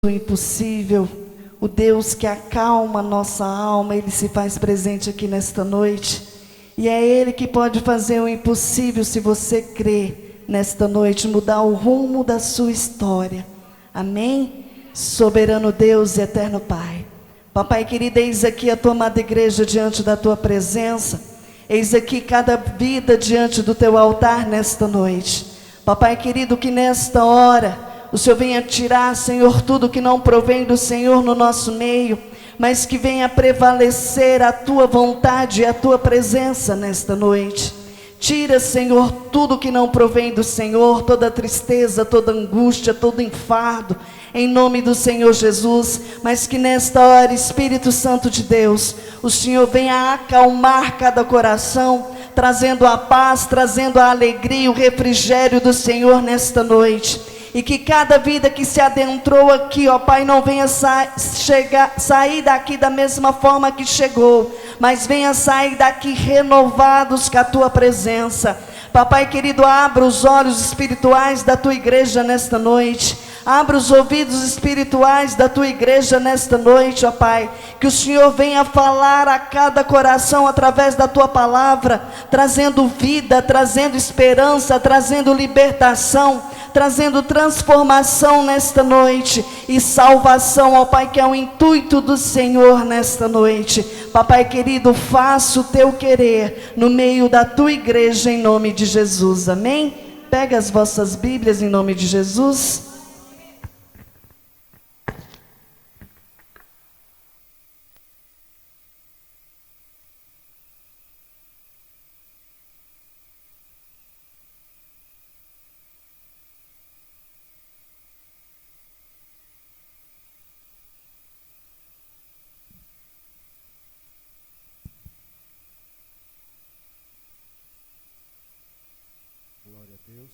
O impossível, o Deus que acalma nossa alma, Ele se faz presente aqui nesta noite. E é Ele que pode fazer o impossível, se você crer, nesta noite, mudar o rumo da sua história. Amém? Soberano Deus e eterno Pai. Papai querido, eis aqui a tua amada igreja diante da tua presença. Eis aqui cada vida diante do teu altar nesta noite. Papai querido, que nesta hora o Senhor venha tirar, Senhor, tudo que não provém do Senhor no nosso meio, mas que venha prevalecer a tua vontade e a tua presença nesta noite. Tira, Senhor, tudo que não provém do Senhor, toda tristeza, toda angústia, todo enfardo, em nome do Senhor Jesus. Mas que nesta hora, Espírito Santo de Deus, o Senhor venha acalmar cada coração, trazendo a paz, trazendo a alegria, o refrigério do Senhor nesta noite. E que cada vida que se adentrou aqui, ó Pai, não venha sair daqui da mesma forma que chegou, mas venha sair daqui renovados com a tua presença. Papai querido, abra os olhos espirituais da tua igreja nesta noite. Abra os ouvidos espirituais da tua igreja nesta noite, ó Pai. Que o Senhor venha falar a cada coração através da tua palavra, trazendo vida, trazendo esperança, trazendo libertação, trazendo transformação nesta noite e salvação, ó Pai, que é o intuito do Senhor nesta noite. Papai querido, faça o teu querer no meio da tua igreja, em nome de Jesus, amém? Pega as vossas Bíblias em nome de Jesus. Glória a Deus.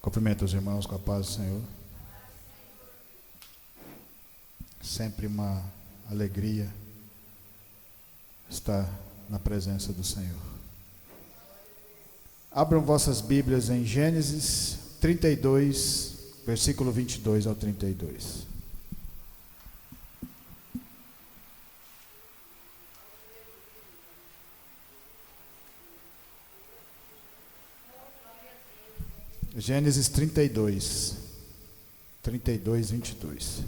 Cumprimento os irmãos com a paz do Senhor. Sempre uma alegria estar na presença do Senhor. Abram vossas Bíblias em Gênesis 32, versículo 22 ao 32. Gênesis 32, 22.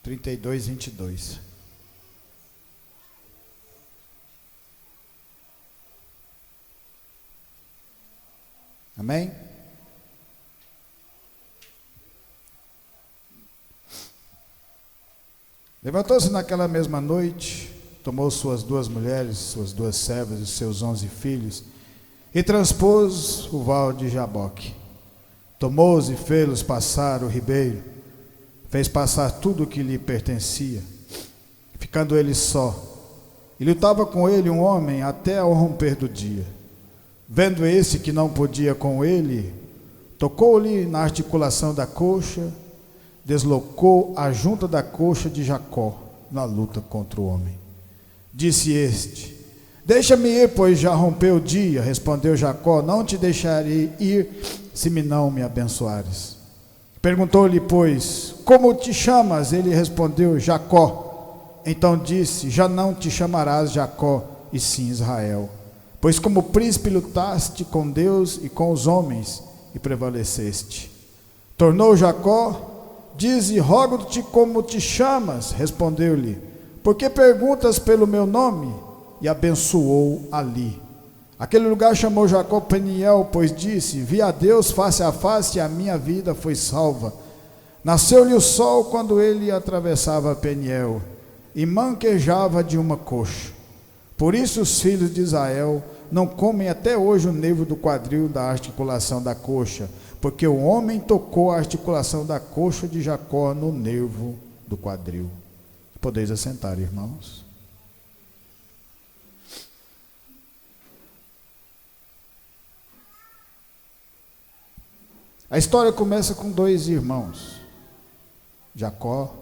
Trinta e dois, 22. Amém? Levantou-se naquela mesma noite, tomou suas duas mulheres, suas duas servas e seus 11 filhos, e transpôs o val de Jaboque. Tomou-os e fê-los passar o ribeiro, fez passar tudo o que lhe pertencia, ficando ele só. E lutava com ele um homem até ao romper do dia. Vendo esse que não podia com ele, tocou-lhe na articulação da coxa, deslocou a junta da coxa de Jacó na luta contra o homem. Disse este: deixa-me ir, pois já rompeu o dia. Respondeu Jacó: não te deixarei ir, se me não me abençoares. Perguntou-lhe, pois, como te chamas? Ele respondeu: Jacó. Então disse: já não te chamarás Jacó, e sim Israel, pois como príncipe lutaste com Deus e com os homens, e prevaleceste. Tornou Jacó: dize, rogo-te como te chamas. Respondeu-lhe: por que perguntas pelo meu nome? E abençoou ali. Aquele lugar chamou Jacó Peniel, pois disse: vi a Deus face a face, e a minha vida foi salva. Nasceu-lhe o sol quando ele atravessava Peniel, e manquejava de uma coxa. Por isso os filhos de Israel não comem até hoje o nervo do quadril da articulação da coxa, porque o homem tocou a articulação da coxa de Jacó no nervo do quadril. Podeis assentar, irmãos. A história começa com dois irmãos, Jacó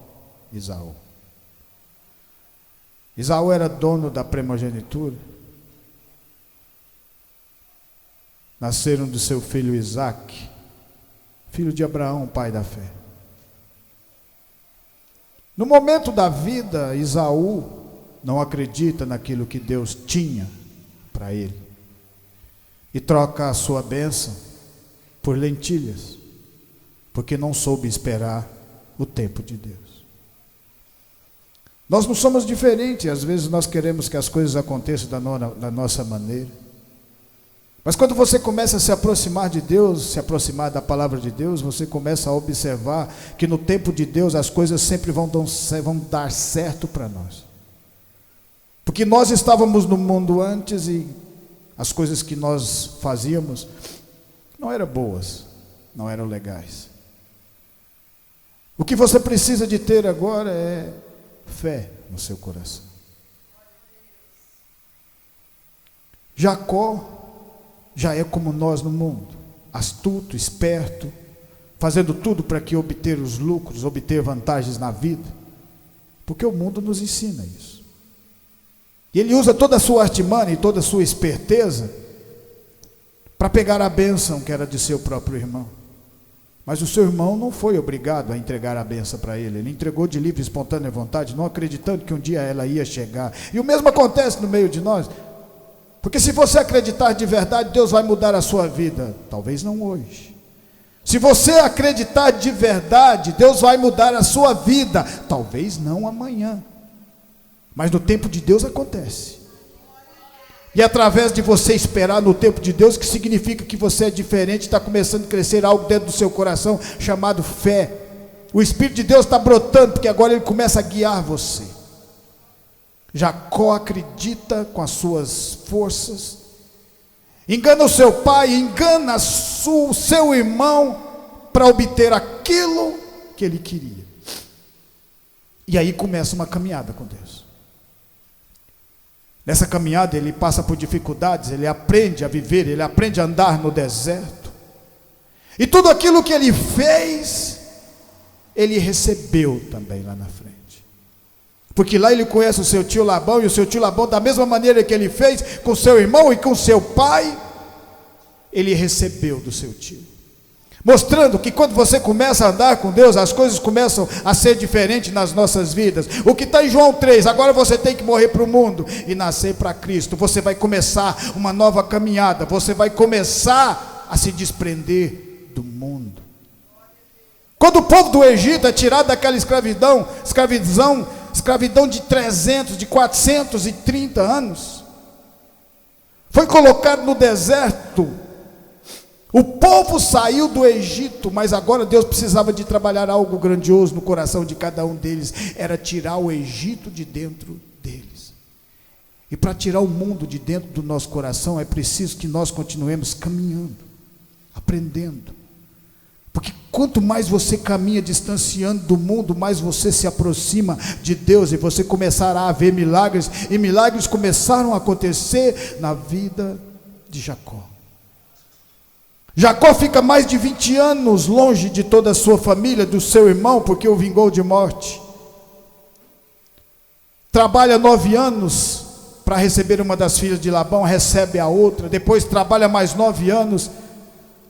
e Esaú. Esaú era dono da primogenitura. Nasceram do seu filho Isaque, filho de Abraão, pai da fé. No momento da vida, Esaú não acredita naquilo que Deus tinha para ele e troca a sua bênção por lentilhas, porque não soube esperar o tempo de Deus. Nós não somos diferentes, às vezes nós queremos que as coisas aconteçam da nossa maneira. Mas quando você começa a se aproximar de Deus, se aproximar da palavra de Deus, você começa a observar que no tempo de Deus as coisas sempre vão dar certo para nós. Porque nós estávamos no mundo antes e as coisas que nós fazíamos não eram boas, não eram legais. O que você precisa de ter agora é fé no seu coração. Jacó já é como nós no mundo, astuto, esperto, fazendo tudo para que obter os lucros, obter vantagens na vida, porque o mundo nos ensina isso. E ele usa toda a sua artimanha e toda a sua esperteza para pegar a bênção que era de seu próprio irmão. Mas o seu irmão não foi obrigado a entregar a bênção para ele. Ele entregou de livre e espontânea vontade, não acreditando que um dia ela ia chegar. E o mesmo acontece no meio de nós. Porque se você acreditar de verdade, Deus vai mudar a sua vida. Talvez não hoje. Se você acreditar de verdade, Deus vai mudar a sua vida. Talvez não amanhã. Mas no tempo de Deus acontece. E é através de você esperar no tempo de Deus, que significa que você é diferente, está começando a crescer algo dentro do seu coração, chamado fé. O Espírito de Deus está brotando, porque agora ele começa a guiar você. Jacó acredita com as suas forças, engana o seu pai, engana o seu irmão, para obter aquilo que ele queria. E aí começa uma caminhada com Deus. Nessa caminhada ele passa por dificuldades, ele aprende a viver, ele aprende a andar no deserto. E tudo aquilo que ele fez, ele recebeu também lá na frente. Porque lá ele conhece o seu tio Labão, e o seu tio Labão, da mesma maneira que ele fez com seu irmão e com seu pai, ele recebeu do seu tio. Mostrando que quando você começa a andar com Deus, as coisas começam a ser diferentes nas nossas vidas. O que está em João 3, agora você tem que morrer para o mundo e nascer para Cristo. Você vai começar uma nova caminhada, você vai começar a se desprender do mundo. Quando o povo do Egito é tirado daquela escravidão de 300, de 430 anos, foi colocado no deserto. O povo saiu do Egito, mas agora Deus precisava de trabalhar algo grandioso no coração de cada um deles, era tirar o Egito de dentro deles. E para tirar o mundo de dentro do nosso coração, é preciso que nós continuemos caminhando, aprendendo. Porque quanto mais você caminha distanciando do mundo, mais você se aproxima de Deus, e você começará a ver milagres, e milagres começaram a acontecer na vida de Jacó. Jacó fica mais de 20 anos longe de toda a sua família, do seu irmão, porque o vingou de morte. Trabalha 9 anos para receber uma das filhas de Labão, recebe a outra, depois trabalha mais 9 anos.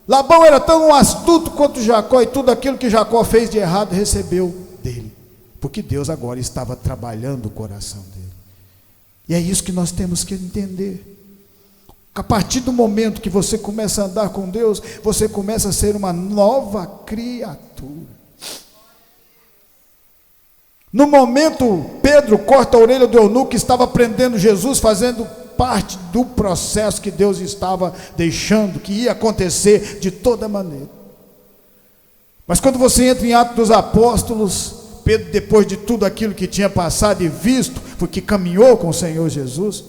Labão era tão astuto quanto Jacó, e tudo aquilo que Jacó fez de errado recebeu dele, porque Deus agora estava trabalhando o coração dele. E é isso que nós temos que entender. A partir do momento que você começa a andar com Deus, você começa a ser uma nova criatura. No momento, Pedro corta a orelha do eunuco que estava prendendo Jesus, fazendo parte do processo que Deus estava deixando, que ia acontecer de toda maneira. Mas quando você entra em Atos dos Apóstolos, Pedro, depois de tudo aquilo que tinha passado e visto, porque caminhou com o Senhor Jesus,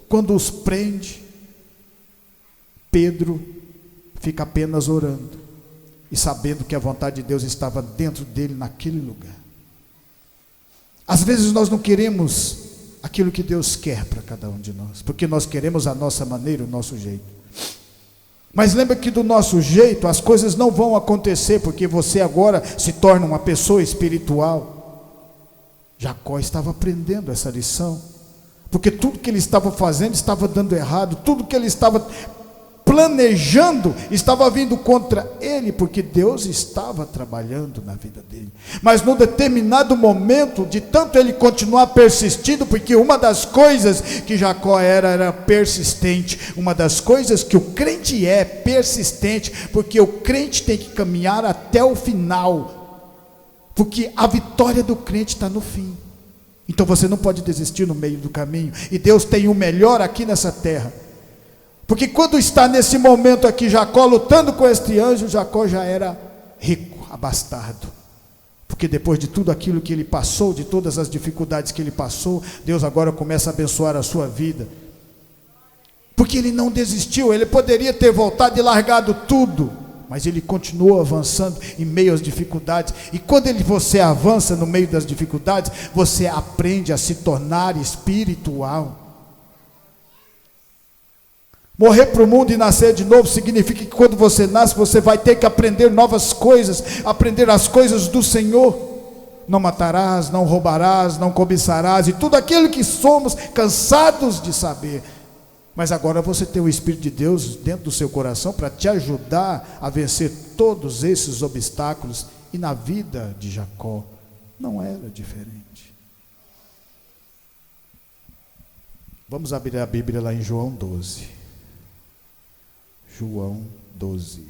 quando os prende, Pedro fica apenas orando, e sabendo que a vontade de Deus estava dentro dele naquele lugar. Às vezes nós não queremos aquilo que Deus quer para cada um de nós, porque nós queremos a nossa maneira, o nosso jeito. Mas lembra que do nosso jeito as coisas não vão acontecer, porque você agora se torna uma pessoa espiritual. Jacó estava aprendendo essa lição, porque tudo que ele estava fazendo estava dando errado, tudo que ele estava planejando estava vindo contra ele, porque Deus estava trabalhando na vida dele. Mas num determinado momento, de tanto ele continuar persistindo, porque uma das coisas que Jacó era persistente, uma das coisas que o crente é persistente, porque o crente tem que caminhar até o final, porque a vitória do crente está no fim. Então você não pode desistir no meio do caminho, e Deus tem o melhor aqui nessa terra. Porque quando está nesse momento aqui, Jacó lutando com este anjo, Jacó já era rico, abastado. Porque depois de tudo aquilo que ele passou, de todas as dificuldades que ele passou, Deus agora começa a abençoar a sua vida. Porque ele não desistiu, ele poderia ter voltado e largado tudo, mas ele continuou avançando em meio às dificuldades. E quando você avança no meio das dificuldades, você aprende a se tornar espiritual. Morrer para o mundo e nascer de novo significa que quando você nasce, você vai ter que aprender novas coisas, aprender as coisas do Senhor. Não matarás, não roubarás, não cobiçarás, e tudo aquilo que somos cansados de saber. Mas agora você tem o Espírito de Deus dentro do seu coração para te ajudar a vencer todos esses obstáculos. E na vida de Jacó não era diferente. Vamos abrir a Bíblia lá em João 12. João 12.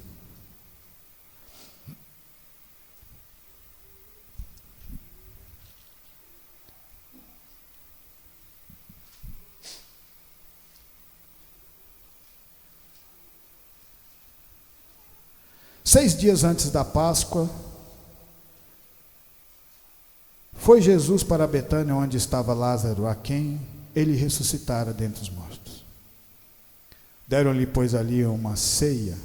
Seis dias antes da Páscoa, foi Jesus para Betânia, onde estava Lázaro, a quem ele ressuscitara dentre os mortos. Deram-lhe, pois, ali uma ceia.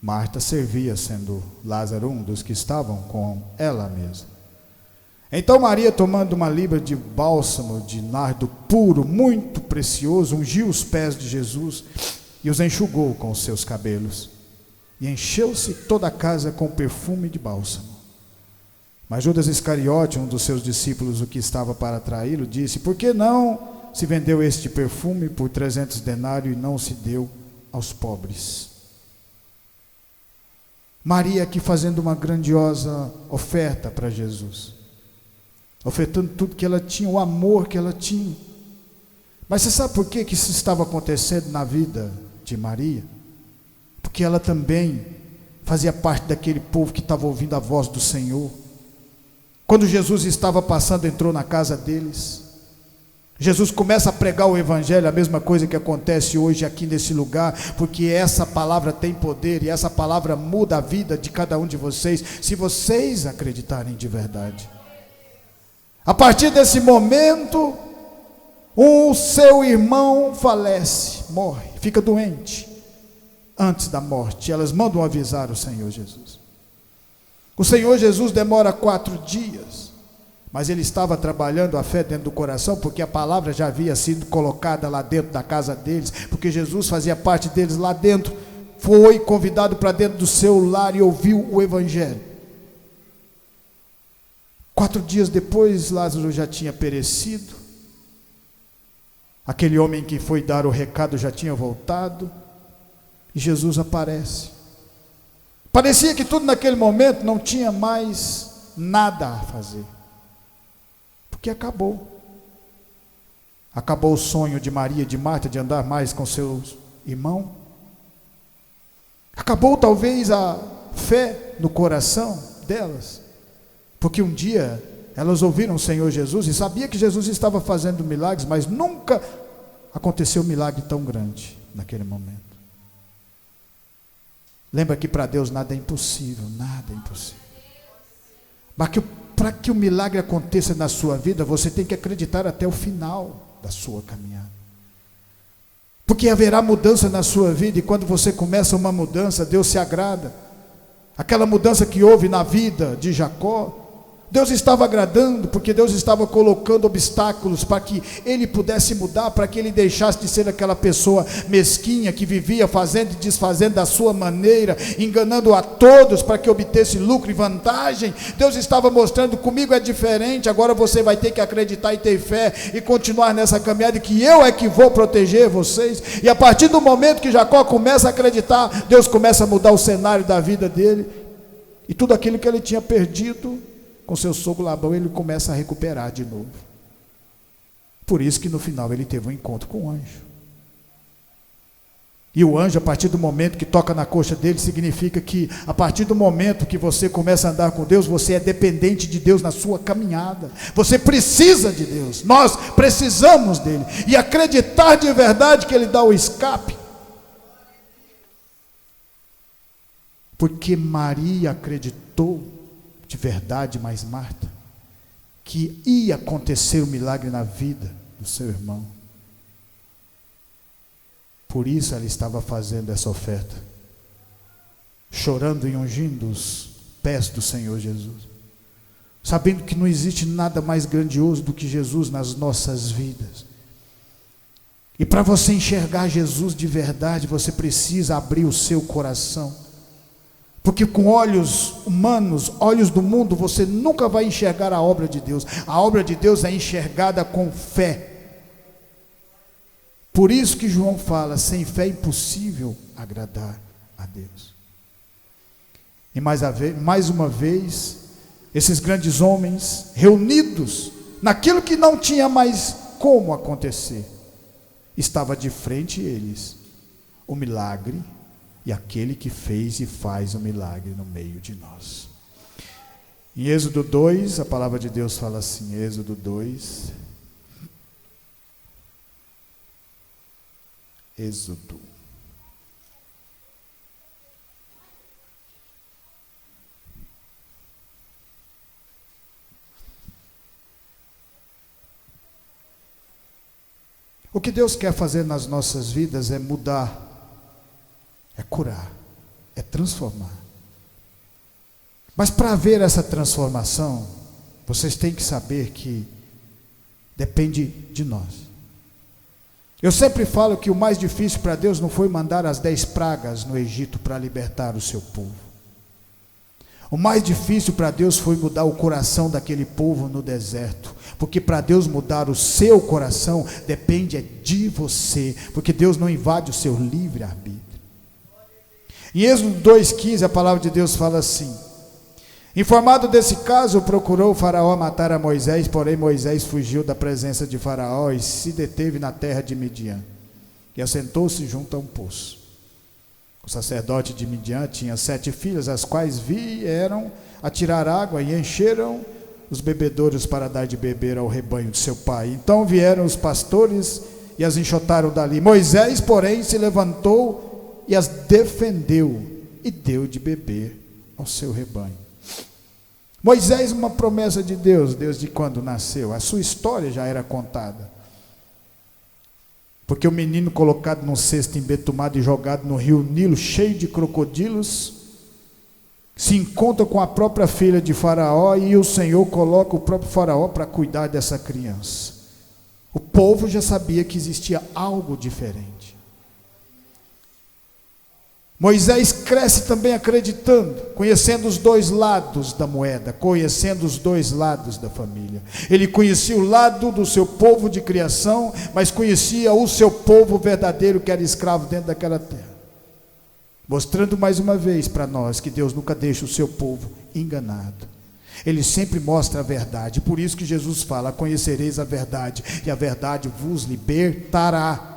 Marta servia, sendo Lázaro um dos que estavam com ela mesma. Então Maria, tomando uma libra de bálsamo de nardo puro, muito precioso, ungiu os pés de Jesus e os enxugou com os seus cabelos. E encheu-se toda a casa com perfume de bálsamo. Mas Judas Iscariote, um dos seus discípulos, o que estava para traí-lo, disse: por que não se vendeu este perfume por 300 denários e não se deu aos pobres? Maria aqui fazendo uma grandiosa oferta para Jesus, ofertando tudo que ela tinha, o amor que ela tinha. Mas você sabe por que isso estava acontecendo na vida de Maria? Porque ela também fazia parte daquele povo que estava ouvindo a voz do Senhor. Quando Jesus estava passando, entrou na casa deles. Jesus começa a pregar o Evangelho, a mesma coisa que acontece hoje aqui nesse lugar, porque essa palavra tem poder, e essa palavra muda a vida de cada um de vocês, se vocês acreditarem de verdade. A partir desse momento, o seu irmão falece, morre, fica doente. Antes da morte, elas mandam avisar o Senhor Jesus. O Senhor Jesus demora 4 dias, mas ele estava trabalhando a fé dentro do coração, porque a palavra já havia sido colocada lá dentro da casa deles, porque Jesus fazia parte deles lá dentro, foi convidado para dentro do seu lar e ouviu o Evangelho. 4 dias depois, Lázaro já tinha perecido, aquele homem que foi dar o recado já tinha voltado, e Jesus aparece. Parecia que tudo naquele momento não tinha mais nada a fazer, porque acabou o sonho de Maria e de Marta de andar mais com seus irmãos, acabou talvez a fé no coração delas, porque um dia elas ouviram o Senhor Jesus e sabia que Jesus estava fazendo milagres, mas nunca aconteceu um milagre tão grande naquele momento. Lembra que para Deus nada é impossível, nada é impossível. Mas para que o milagre aconteça na sua vida, você tem que acreditar até o final da sua caminhada. Porque haverá mudança na sua vida, e quando você começa uma mudança, Deus se agrada. aquela mudança que houve na vida de Jacó, Deus estava agradando, porque Deus estava colocando obstáculos para que ele pudesse mudar, para que ele deixasse de ser aquela pessoa mesquinha que vivia fazendo e desfazendo da sua maneira, enganando a todos para que obtesse lucro e vantagem. Deus estava mostrando: comigo é diferente, agora você vai ter que acreditar e ter fé e continuar nessa caminhada, que eu é que vou proteger vocês. E a partir do momento que Jacó começa a acreditar, Deus começa a mudar o cenário da vida dele, e tudo aquilo que ele tinha perdido com seu sogro Labão, ele começa a recuperar de novo. Por isso que no final ele teve um encontro com o anjo. E o anjo, a partir do momento que toca na coxa dele, significa que a partir do momento que você começa a andar com Deus, você é dependente de Deus na sua caminhada. Você precisa de Deus. Nós precisamos dele. E acreditar de verdade que ele dá o escape. Porque Maria acreditou de verdade, mais Marta, que ia acontecer um milagre na vida do seu irmão. Por isso ela estava fazendo essa oferta, chorando e ungindo os pés do Senhor Jesus, sabendo que não existe nada mais grandioso do que Jesus nas nossas vidas. E para você enxergar Jesus de verdade, você precisa abrir o seu coração. Porque com olhos humanos, olhos do mundo, você nunca vai enxergar a obra de Deus. A obra de Deus é enxergada com fé. Por isso que João fala: sem fé é impossível agradar a Deus. E mais uma vez, esses grandes homens reunidos naquilo que não tinha mais como acontecer, estava de frente eles o milagre e aquele que fez e faz o milagre no meio de nós. Em Êxodo 2, a palavra de Deus fala assim, Êxodo 2, Êxodo. O que Deus quer fazer nas nossas vidas é mudar, é curar, é transformar. Mas para haver essa transformação, vocês têm que saber que depende de nós. Eu sempre falo que o mais difícil para Deus não foi mandar as 10 pragas no Egito para libertar o seu povo. O mais difícil para Deus foi mudar o coração daquele povo no deserto. Porque para Deus mudar o seu coração, depende de você. Porque Deus não invade o seu livre-arbítrio. Em Êxodo 2,15, a palavra de Deus fala assim: informado desse caso, procurou o faraó matar a Moisés, porém Moisés fugiu da presença de faraó e se deteve na terra de Midian. E assentou-se junto a um poço. O sacerdote de Midian tinha 7 filhas, as quais vieram a tirar água e encheram os bebedouros para dar de beber ao rebanho de seu pai. Então vieram os pastores e as enxotaram dali. Moisés, porém, se levantou e as defendeu e deu de beber ao seu rebanho. Moisés, uma promessa de Deus, desde quando nasceu. A sua história já era contada. Porque o menino colocado num cesto embetumado e jogado no rio Nilo, cheio de crocodilos, se encontra com a própria filha de Faraó, e o Senhor coloca o próprio Faraó para cuidar dessa criança. O povo já sabia que existia algo diferente. Moisés cresce também acreditando, conhecendo os 2 lados da moeda, conhecendo os 2 lados da família. Ele conhecia o lado do seu povo de criação, mas conhecia o seu povo verdadeiro que era escravo dentro daquela terra. Mostrando mais uma vez para nós que Deus nunca deixa o seu povo enganado. Ele sempre mostra a verdade. Por isso que Jesus fala: conhecereis a verdade e a verdade vos libertará.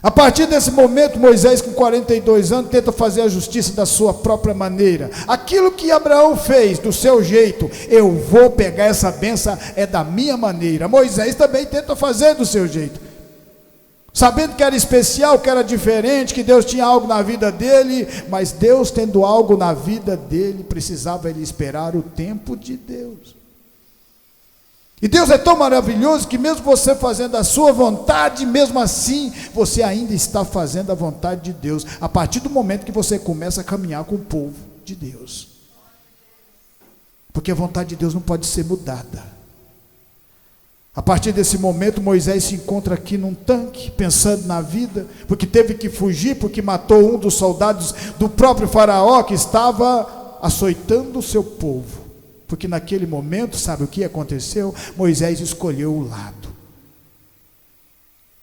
A partir desse momento, Moisés, com 42 anos, tenta fazer a justiça da sua própria maneira. Aquilo que Abraão fez do seu jeito, eu vou pegar essa bênção, é da minha maneira. Moisés também tenta fazer do seu jeito, sabendo que era especial, que era diferente, que Deus tinha algo na vida dele, mas Deus tendo algo na vida dele, precisava ele esperar o tempo de Deus. E Deus é tão maravilhoso que mesmo você fazendo a sua vontade, mesmo assim, você ainda está fazendo a vontade de Deus, a partir do momento que você começa a caminhar com o povo de Deus. Porque a vontade de Deus não pode ser mudada. A partir desse momento, Moisés se encontra aqui num tanque, pensando na vida, porque teve que fugir, porque matou um dos soldados do próprio faraó, que estava açoitando o seu povo. Porque naquele momento, sabe o que aconteceu? Moisés escolheu o lado.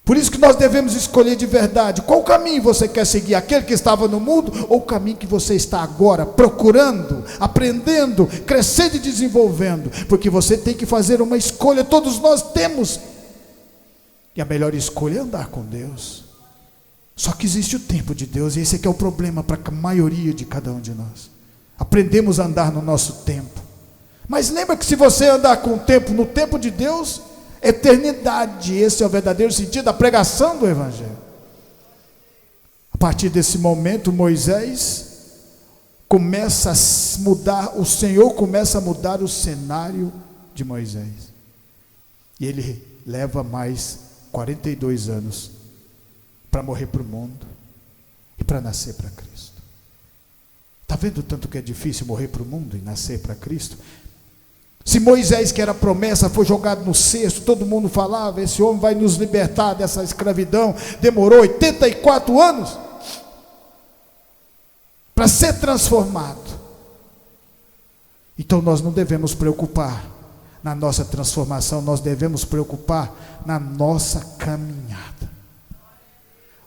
Por isso que nós devemos escolher de verdade. Qual caminho você quer seguir? Aquele que estava no mundo, ou o caminho que você está agora procurando, aprendendo, crescendo e desenvolvendo? Porque você tem que fazer uma escolha, todos nós temos. E a melhor escolha é andar com Deus. Só que existe o tempo de Deus, e esse aqui é o problema para a maioria de cada um de nós. Aprendemos a andar no nosso tempo. Mas lembra que se você andar com o tempo, no tempo de Deus, eternidade, esse é o verdadeiro sentido da pregação do Evangelho. A partir desse momento, Moisés começa a mudar, o Senhor começa a mudar o cenário de Moisés. E ele leva mais 42 anos para morrer para o mundo e para nascer para Cristo. Está vendo o tanto que é difícil morrer para o mundo e nascer para Cristo? Se Moisés, que era promessa, foi jogado no cesto, todo mundo falava, esse homem vai nos libertar dessa escravidão, demorou 84 anos para ser transformado. Então nós não devemos preocupar na nossa transformação, nós devemos preocupar na nossa caminhada,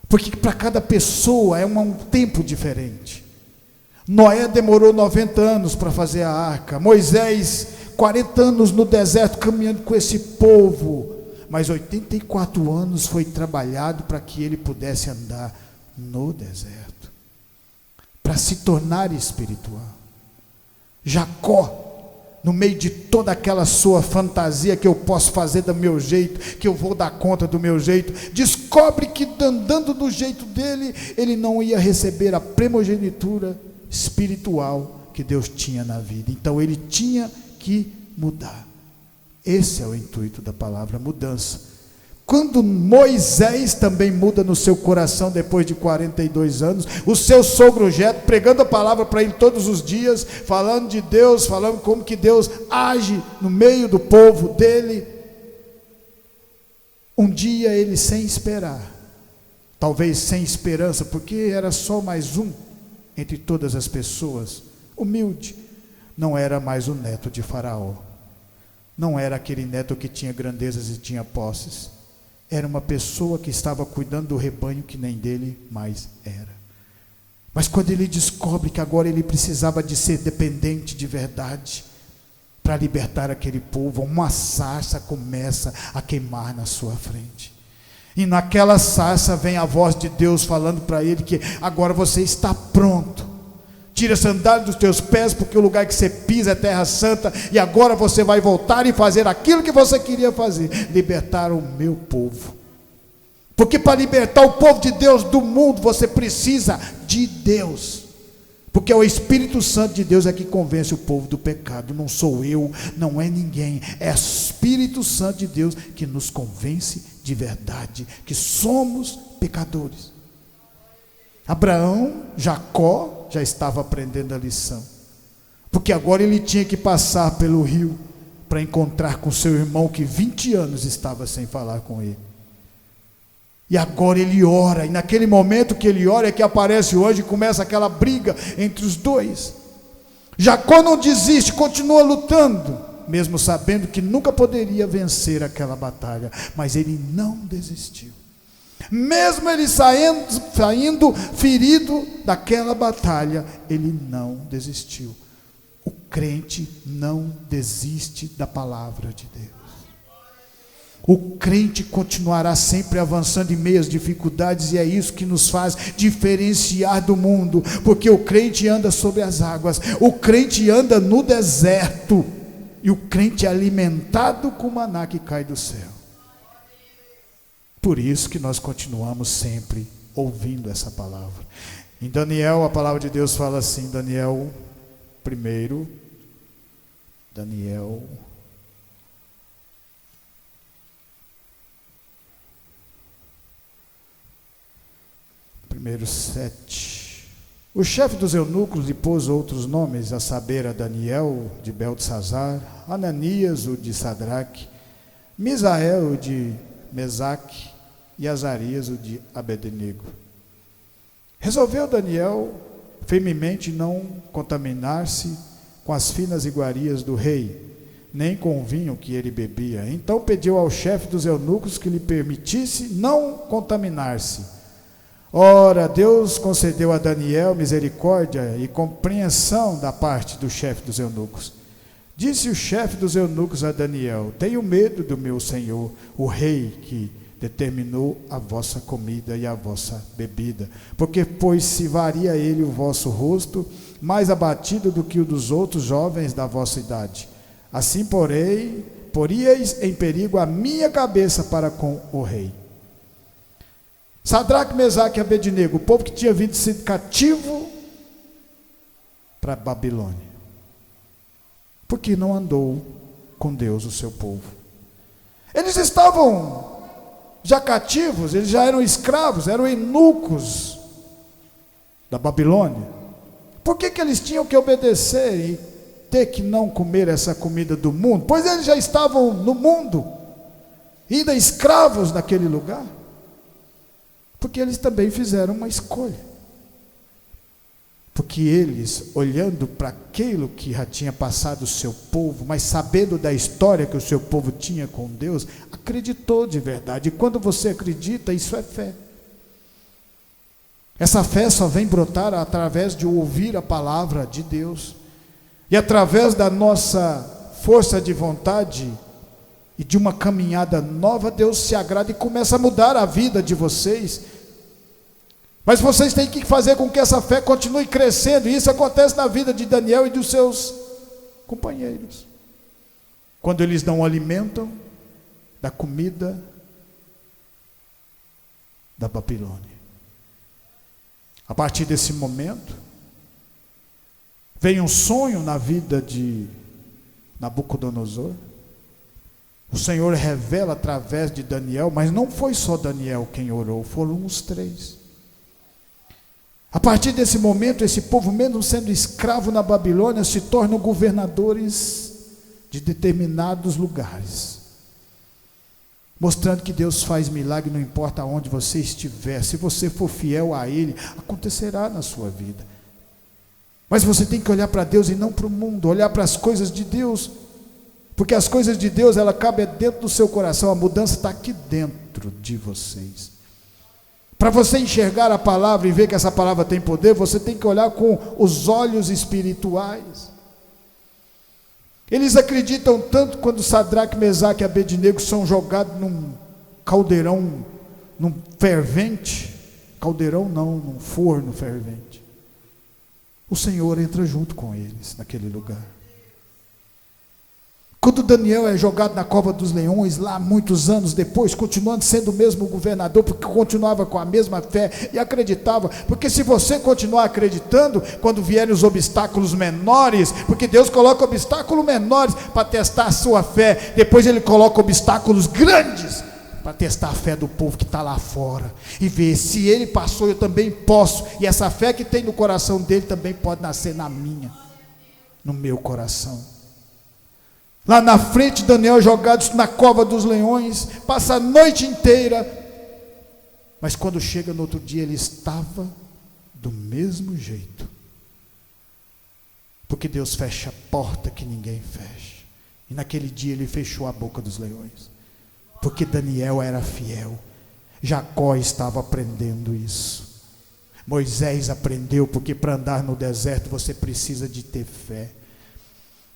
porque para cada pessoa é um tempo diferente. Noé demorou 90 anos para fazer a arca, Moisés 40 anos no deserto caminhando com esse povo, mas 84 anos foi trabalhado para que ele pudesse andar no deserto, para se tornar espiritual. Jacó, no meio de toda aquela sua fantasia, que eu posso fazer do meu jeito, que eu vou dar conta do meu jeito, descobre que andando do jeito dele, ele não ia receber a primogenitura espiritual que Deus tinha na vida. Então ele tinha que mudar. Esse é o intuito da palavra mudança. Quando Moisés também muda no seu coração depois de 42 anos, o seu sogro Jetro, pregando a palavra para ele todos os dias, falando de Deus, falando como que Deus age no meio do povo dele. Um dia ele, sem esperar, talvez sem esperança, porque era só mais um entre todas as pessoas, humilde, não era mais o neto de Faraó, não era aquele neto que tinha grandezas e tinha posses, era uma pessoa que estava cuidando do rebanho que nem dele mais era. Mas quando ele descobre que agora ele precisava de ser dependente de verdade, para libertar aquele povo, uma sarça começa a queimar na sua frente, e naquela sarça vem a voz de Deus falando para ele que agora você está pronto, tira a sandália dos teus pés, porque o lugar que você pisa é terra santa, e agora você vai voltar e fazer aquilo que você queria fazer, libertar o meu povo. Porque para libertar o povo de Deus do mundo, você precisa de Deus, porque é o Espírito Santo de Deus é que convence o povo do pecado. Não sou eu, não é ninguém, é o Espírito Santo de Deus que nos convence de verdade, que somos pecadores. Abraão, Jacó, já estava aprendendo a lição, porque agora ele tinha que passar pelo rio para encontrar com seu irmão que 20 anos estava sem falar com ele. E agora ele ora, e naquele momento que ele ora é que aparece o anjo e começa aquela briga entre os dois. Jacó não desiste, continua lutando, mesmo sabendo que nunca poderia vencer aquela batalha, mas ele não desistiu. Mesmo ele saindo ferido daquela batalha, ele não desistiu. O crente não desiste da palavra de Deus. O crente continuará sempre avançando em meio às dificuldades, e é isso que nos faz diferenciar do mundo, porque o crente anda sobre as águas, o crente anda no deserto, e o crente é alimentado com o maná que cai do céu. Por isso que nós continuamos sempre ouvindo essa palavra. Em Daniel, a palavra de Deus fala assim, Daniel 1, Primeiro 7. O chefe dos eunucos lhe pôs outros nomes, a saber, a Daniel, de Beltesazar, Ananias, o de Sadraque, Misael, o de Mesaque, e Azarias, o de Abednego. Resolveu Daniel firmemente não contaminar-se com as finas iguarias do rei, nem com o vinho que ele bebia. Então pediu ao chefe dos eunucos que lhe permitisse não contaminar-se. Ora, Deus concedeu a Daniel misericórdia e compreensão da parte do chefe dos eunucos. Disse o chefe dos eunucos a Daniel: tenho medo do meu senhor, o rei, que determinou a vossa comida e a vossa bebida, porque pois se varia ele o vosso rosto, mais abatido do que o dos outros jovens da vossa idade. Assim, poríeis em perigo a minha cabeça para com o rei. Sadraque, Mesaque e Abednego, o povo que tinha vindo sido cativo para a Babilônia, porque não andou com Deus o seu povo. Eles estavam já cativos, eles já eram escravos, eram eunucos da Babilônia. Por que eles tinham que obedecer e ter que não comer essa comida do mundo? Pois eles já estavam no mundo, ainda escravos naquele lugar. Porque eles também fizeram uma escolha. Porque eles, olhando para aquilo que já tinha passado o seu povo, mas sabendo da história que o seu povo tinha com Deus, acreditou de verdade. E quando você acredita, isso é fé. Essa fé só vem brotar através de ouvir a palavra de Deus. E através da nossa força de vontade e de uma caminhada nova, Deus se agrada e começa a mudar a vida de vocês. Mas vocês têm que fazer com que essa fé continue crescendo, e isso acontece na vida de Daniel e dos seus companheiros. Quando eles não alimentam da comida da Babilônia. A partir desse momento, vem um sonho na vida de Nabucodonosor. O Senhor revela através de Daniel, mas não foi só Daniel quem orou, foram os três. A partir desse momento, esse povo, mesmo sendo escravo na Babilônia, se tornam governadores de determinados lugares, mostrando que Deus faz milagre, não importa onde você estiver. Se você for fiel a Ele, acontecerá na sua vida. Mas você tem que olhar para Deus e não para o mundo, olhar para as coisas de Deus, porque as coisas de Deus, ela cabe dentro do seu coração, a mudança está aqui dentro de vocês. Para você enxergar a palavra e ver que essa palavra tem poder, você tem que olhar com os olhos espirituais. Eles acreditam tanto quando Sadraque, Mesaque e Abednego são jogados num caldeirão, num fervente, caldeirão não, num forno fervente. O Senhor entra junto com eles naquele lugar. Quando Daniel é jogado na cova dos leões, lá muitos anos depois, continuando sendo o mesmo governador, porque continuava com a mesma fé e acreditava, porque se você continuar acreditando, quando vierem os obstáculos menores, porque Deus coloca obstáculos menores para testar a sua fé, depois Ele coloca obstáculos grandes, para testar a fé do povo que está lá fora, e ver se ele passou, eu também posso, e essa fé que tem no coração dele, também pode nascer na minha, no meu coração. Lá na frente, Daniel jogado na cova dos leões, passa a noite inteira, mas quando chega no outro dia, ele estava do mesmo jeito, porque Deus fecha a porta que ninguém fecha, e naquele dia ele fechou a boca dos leões, porque Daniel era fiel. Jacó estava aprendendo isso, Moisés aprendeu, porque para andar no deserto você precisa de ter fé.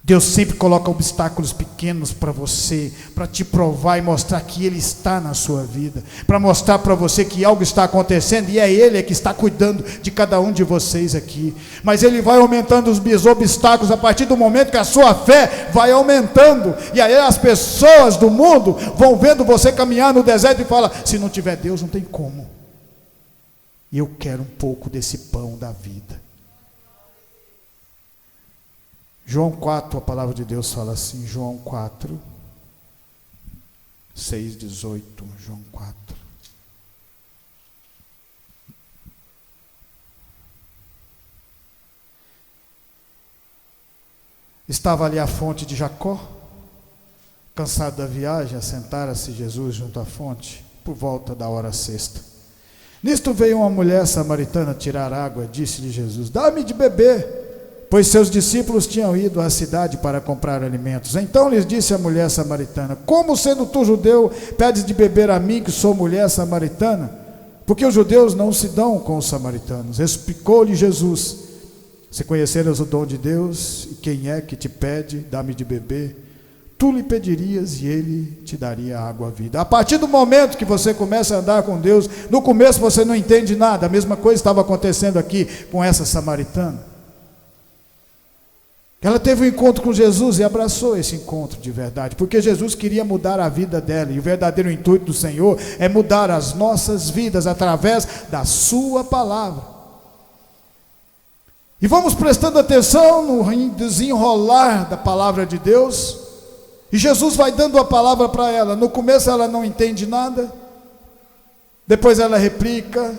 Deus sempre coloca obstáculos pequenos para você, para te provar e mostrar que Ele está na sua vida, para mostrar para você que algo está acontecendo, e é Ele que está cuidando de cada um de vocês aqui. Mas Ele vai aumentando os obstáculos a partir do momento que a sua fé vai aumentando, e aí as pessoas do mundo vão vendo você caminhar no deserto e falam: se não tiver Deus não tem como. E eu quero um pouco desse pão da vida. João 4, a palavra de Deus fala assim, João 4, 6, 18, João 4. Estava ali a fonte de Jacó. Cansado da viagem, assentara-se Jesus junto à fonte, por volta da hora sexta. Nisto veio uma mulher samaritana tirar água. Disse-lhe Jesus: dá-me de beber, pois seus discípulos tinham ido à cidade para comprar alimentos. Então lhes disse a mulher samaritana: como sendo tu judeu, pedes de beber a mim, que sou mulher samaritana? Porque os judeus não se dão com os samaritanos. Explicou-lhe Jesus: se conheceras o dom de Deus, e quem é que te pede, dá-me de beber, tu lhe pedirias e ele te daria a água à vida. A partir do momento que você começa a andar com Deus, no começo você não entende nada. A mesma coisa estava acontecendo aqui com essa samaritana. Ela teve um encontro com Jesus e abraçou esse encontro de verdade, porque Jesus queria mudar a vida dela, e o verdadeiro intuito do Senhor é mudar as nossas vidas através da sua palavra. E vamos prestando atenção no desenrolar da palavra de Deus, e Jesus vai dando a palavra para ela. No começo ela não entende nada, depois ela replica.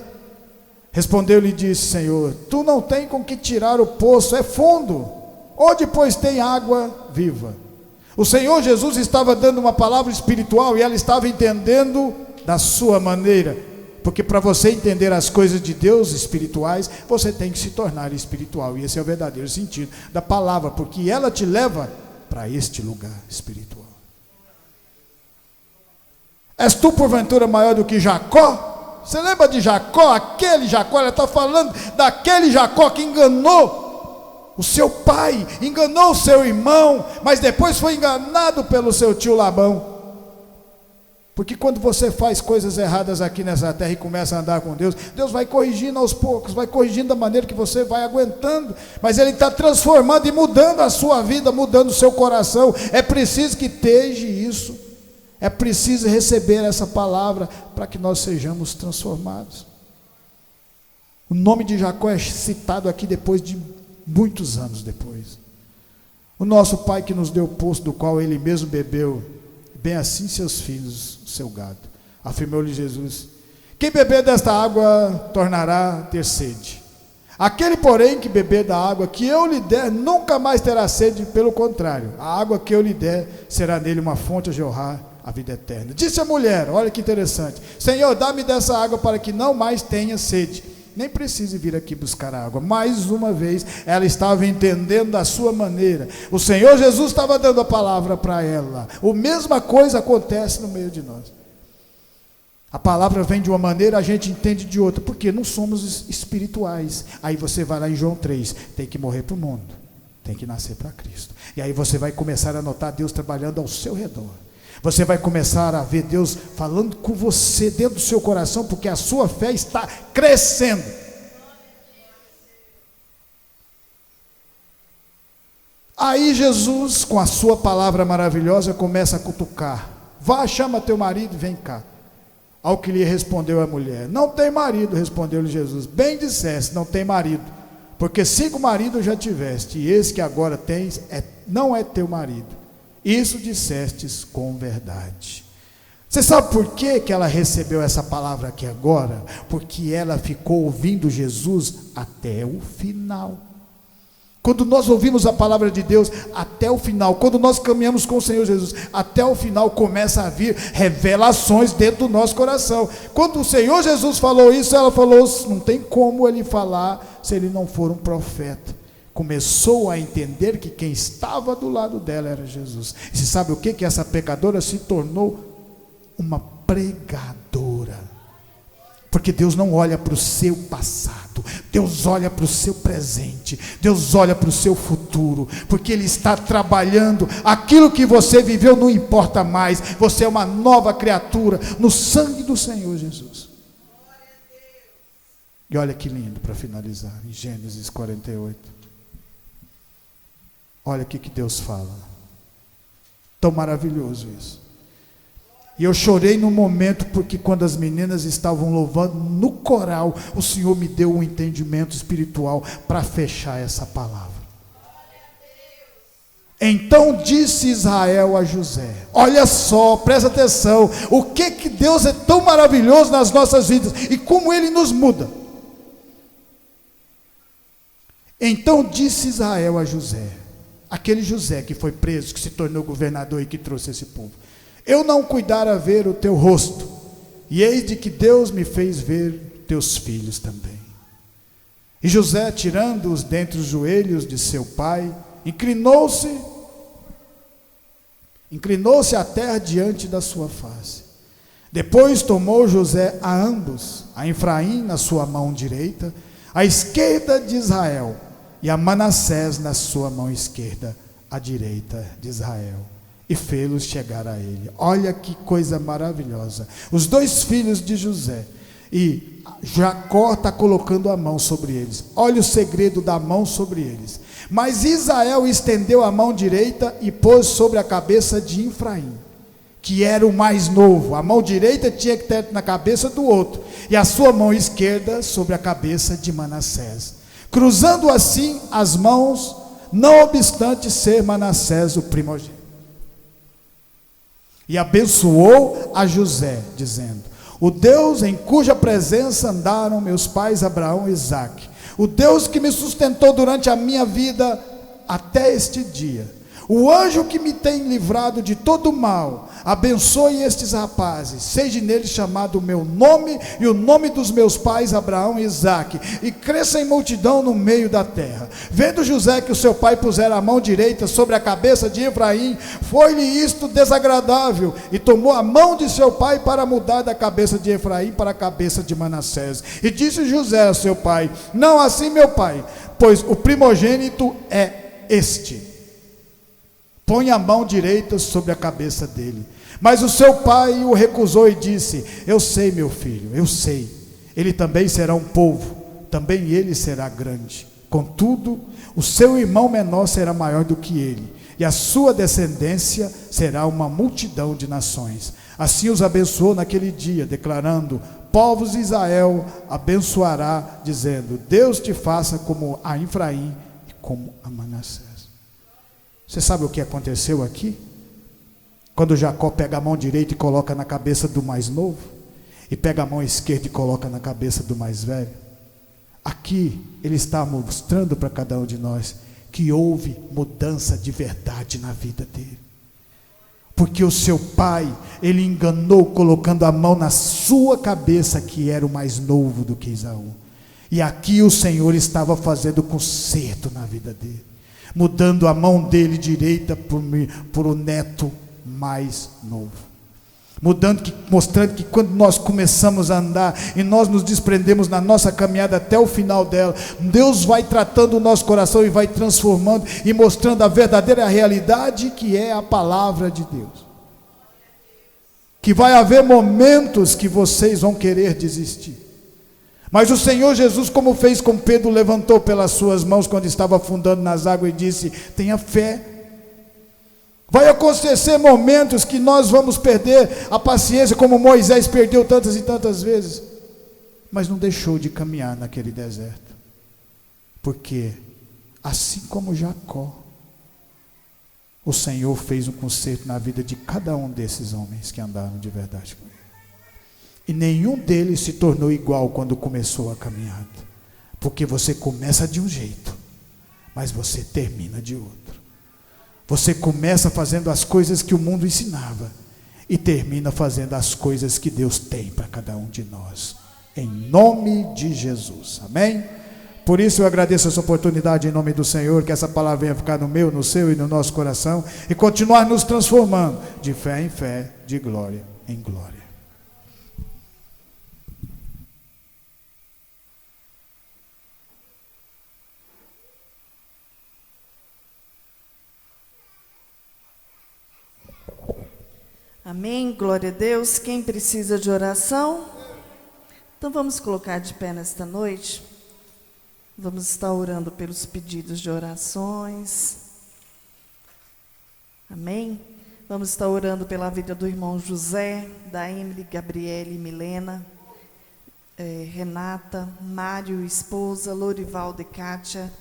Respondeu-lhe e disse: Senhor, tu não tem com que tirar o poço, é fundo, onde pois tem água viva. O Senhor Jesus estava dando uma palavra espiritual e ela estava entendendo da sua maneira, porque para você entender as coisas de Deus espirituais, você tem que se tornar espiritual, e esse é o verdadeiro sentido da palavra, porque ela te leva para este lugar espiritual. És tu porventura maior do que Jacó? Você lembra de Jacó? Aquele Jacó, ela está falando daquele Jacó que enganou o seu pai, enganou o seu irmão, mas depois foi enganado pelo seu tio Labão. Porque quando você faz coisas erradas aqui nessa terra e começa a andar com Deus, Deus vai corrigindo aos poucos, vai corrigindo da maneira que você vai aguentando, mas Ele está transformando e mudando a sua vida, mudando o seu coração. É preciso que esteja isso, é preciso receber essa palavra para que nós sejamos transformados. O nome de Jacó é citado aqui depois de muitos anos depois. O nosso pai que nos deu o poço do qual Ele mesmo bebeu, bem assim seus filhos, seu gado. Afirmou-lhe Jesus: quem beber desta água tornará a ter sede. Aquele, porém, que beber da água que eu lhe der, nunca mais terá sede, pelo contrário, a água que eu lhe der será nele uma fonte a jorrar a vida eterna. Disse a mulher, olha que interessante: Senhor, dá-me dessa água para que não mais tenha sede, nem precise vir aqui buscar água. Mais uma vez, ela estava entendendo da sua maneira. O Senhor Jesus estava dando a palavra para ela. A mesma coisa acontece no meio de nós. A palavra vem de uma maneira, a gente entende de outra, porque não somos espirituais. Aí você vai lá em João 3, tem que morrer para o mundo, tem que nascer para Cristo. E aí você vai começar a notar Deus trabalhando ao seu redor. Você vai começar a ver Deus falando com você dentro do seu coração, porque a sua fé está crescendo. Aí Jesus, com a sua palavra maravilhosa, começa a cutucar: vá, chama teu marido e vem cá. Ao que lhe respondeu a mulher: não tem marido. Respondeu-lhe Jesus: bem disseste, não tem marido, porque 5 maridos já tiveste, e esse que agora tens não é teu marido. Isso dissestes com verdade. Você sabe por que ela recebeu essa palavra aqui agora? Porque ela ficou ouvindo Jesus até o final. Quando nós ouvimos a palavra de Deus até o final, quando nós caminhamos com o Senhor Jesus até o final, começa a vir revelações dentro do nosso coração. Quando o Senhor Jesus falou isso, ela falou: não tem como ele falar se ele não for um profeta. Começou a entender que quem estava do lado dela era Jesus. E você sabe o que? Que essa pecadora se tornou uma pregadora. Porque Deus não olha para o seu passado, Deus olha para o seu presente, Deus olha para o seu futuro, porque Ele está trabalhando. Aquilo que você viveu não importa mais, você é uma nova criatura no sangue do Senhor Jesus. E olha que lindo para finalizar, em Gênesis 48. Olha o que Deus fala. Tão maravilhoso isso. E eu chorei no momento, porque quando as meninas estavam louvando no coral, o Senhor me deu um entendimento espiritual para fechar essa palavra. Então disse Israel a José: olha só, presta atenção, o que Deus é tão maravilhoso nas nossas vidas e como Ele nos muda. Então disse Israel a José: aquele José que foi preso, que se tornou governador e que trouxe esse povo. Eu não cuidara ver o teu rosto, e eis de que Deus me fez ver teus filhos também. E José, tirando-os dentre os joelhos de seu pai, inclinou-se à terra diante da sua face. Depois tomou José a ambos, a Efraim na sua mão direita, à esquerda de Israel, e a Manassés na sua mão esquerda, à direita de Israel, e fê-los chegar a ele. Olha que coisa maravilhosa. Os dois filhos de José, e Jacó está colocando a mão sobre eles. Olha o segredo da mão sobre eles. Mas Israel estendeu a mão direita e pôs sobre a cabeça de Efraim, que era o mais novo. A mão direita tinha que ter na cabeça do outro, e a sua mão esquerda sobre a cabeça de Manassés, cruzando assim as mãos, não obstante ser Manassés o primogênito. E abençoou a José, dizendo: o Deus em cuja presença andaram meus pais Abraão e Isaque, o Deus que me sustentou durante a minha vida até este dia, o anjo que me tem livrado de todo mal, abençoe estes rapazes, seja neles chamado o meu nome e o nome dos meus pais Abraão e Isaque, e cresça em multidão no meio da terra. Vendo José que o seu pai pusera a mão direita sobre a cabeça de Efraim, foi-lhe isto desagradável, e tomou a mão de seu pai para mudar da cabeça de Efraim para a cabeça de Manassés. E disse José a seu pai: não assim, meu pai, pois o primogênito é este. Põe a mão direita sobre a cabeça dele. Mas o seu pai o recusou e disse: eu sei, meu filho, eu sei. Ele também será um povo, também ele será grande. Contudo, o seu irmão menor será maior do que ele, e a sua descendência será uma multidão de nações. Assim os abençoou naquele dia, declarando: povos de Israel abençoará, dizendo: Deus te faça como a Efraim e como a Manassés. Você sabe o que aconteceu aqui? Quando Jacó pega a mão direita e coloca na cabeça do mais novo, e pega a mão esquerda e coloca na cabeça do mais velho, aqui ele está mostrando para cada um de nós que houve mudança de verdade na vida dele. Porque o seu pai, ele enganou colocando a mão na sua cabeça, que era o mais novo do que Esaú. E aqui o Senhor estava fazendo conserto na vida dele, mudando a mão dele direita por o neto mais novo, mostrando que quando nós começamos a andar e nós nos desprendemos na nossa caminhada até o final dela, Deus vai tratando o nosso coração e vai transformando e mostrando a verdadeira realidade, que é a palavra de Deus. Que vai haver momentos que vocês vão querer desistir, mas o Senhor Jesus, como fez com Pedro, levantou pelas suas mãos quando estava afundando nas águas e disse: tenha fé. Vai acontecer momentos que nós vamos perder a paciência, como Moisés perdeu tantas e tantas vezes, mas não deixou de caminhar naquele deserto, porque assim como Jacó, o Senhor fez um conserto na vida de cada um desses homens que andaram de verdade com ele. E nenhum deles se tornou igual quando começou a caminhada, porque você começa de um jeito, mas você termina de outro. Você começa fazendo as coisas que o mundo ensinava e termina fazendo as coisas que Deus tem para cada um de nós, em nome de Jesus, amém? Por isso eu agradeço essa oportunidade em nome do Senhor, que essa palavra venha ficar no meu, no seu e no nosso coração, e continuar nos transformando de fé em fé, de glória em glória. Amém, glória a Deus. Quem precisa de oração? Então vamos colocar de pé nesta noite. Vamos estar orando pelos pedidos de orações. Amém? Vamos estar orando pela vida do irmão José, da Emily, Gabriele, Milena, Renata, Mário, esposa, Lorivaldo e Kátia,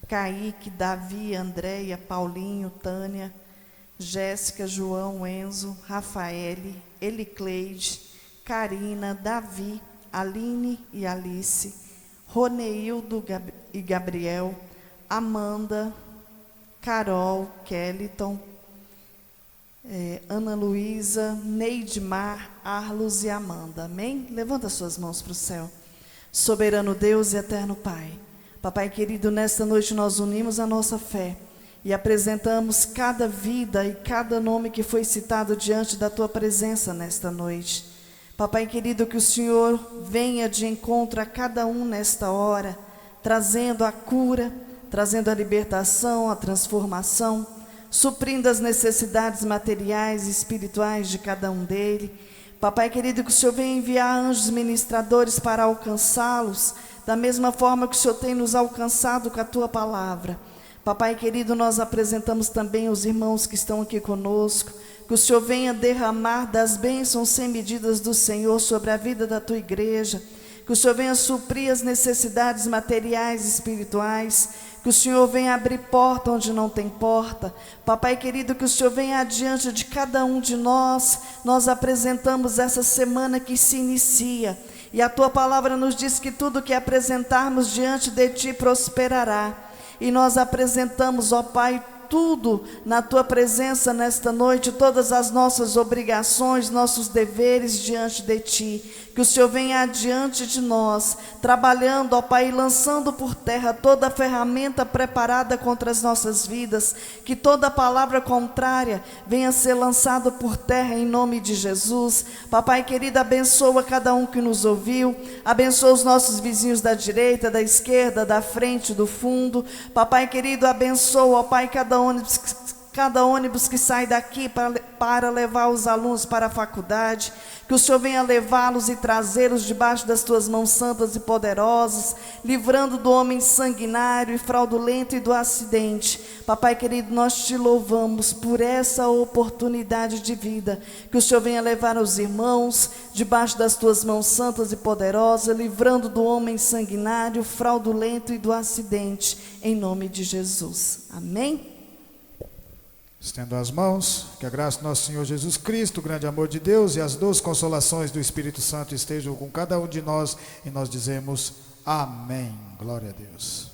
Kaique, Davi, Andréia, Paulinho, Tânia, Jéssica, João, Enzo, Rafaele, Elicleide, Karina, Davi, Aline e Alice, Roneildo e Gabriel, Amanda, Carol, Kellyton, Ana Luísa, Neidmar, Arlos e Amanda. Amém? Levanta suas mãos para o céu. Soberano Deus e eterno Pai, Papai querido, nesta noite nós unimos a nossa fé e apresentamos cada vida e cada nome que foi citado diante da Tua presença nesta noite. Papai querido, que o Senhor venha de encontro a cada um nesta hora, trazendo a cura, trazendo a libertação, a transformação, suprindo as necessidades materiais e espirituais de cada um dele. Papai querido, que o Senhor venha enviar anjos ministradores para alcançá-los, da mesma forma que o Senhor tem nos alcançado com a Tua palavra. Papai querido, nós apresentamos também os irmãos que estão aqui conosco, que o Senhor venha derramar das bênçãos sem medidas do Senhor sobre a vida da Tua igreja, que o Senhor venha suprir as necessidades materiais e espirituais, que o Senhor venha abrir porta onde não tem porta. Papai querido, que o Senhor venha adiante de cada um de nós. Nós apresentamos essa semana que se inicia, e a Tua palavra nos diz que tudo que apresentarmos diante de Ti prosperará. E nós apresentamos, ó Pai, tudo na Tua presença nesta noite, todas as nossas obrigações, nossos deveres diante de Ti. Que o Senhor venha adiante de nós, trabalhando, ó Pai, lançando por terra toda a ferramenta preparada contra as nossas vidas, que toda palavra contrária venha ser lançada por terra em nome de Jesus. Papai querido, abençoa cada um que nos ouviu, abençoa os nossos vizinhos da direita, da esquerda, da frente, do fundo. Papai querido, abençoa, ó Pai, cada ônibus que sai daqui para levar os alunos para a faculdade, que o Senhor venha levá-los e trazê-los debaixo das Tuas mãos santas e poderosas, livrando do homem sanguinário e fraudulento e do acidente. Papai querido, nós Te louvamos por essa oportunidade de vida, que o Senhor venha levar os irmãos debaixo das Tuas mãos santas e poderosas, livrando do homem sanguinário, fraudulento e do acidente, em nome de Jesus. Amém? Estendo as mãos, que a graça do nosso Senhor Jesus Cristo, o grande amor de Deus e as doces consolações do Espírito Santo estejam com cada um de nós, e nós dizemos amém. Glória a Deus.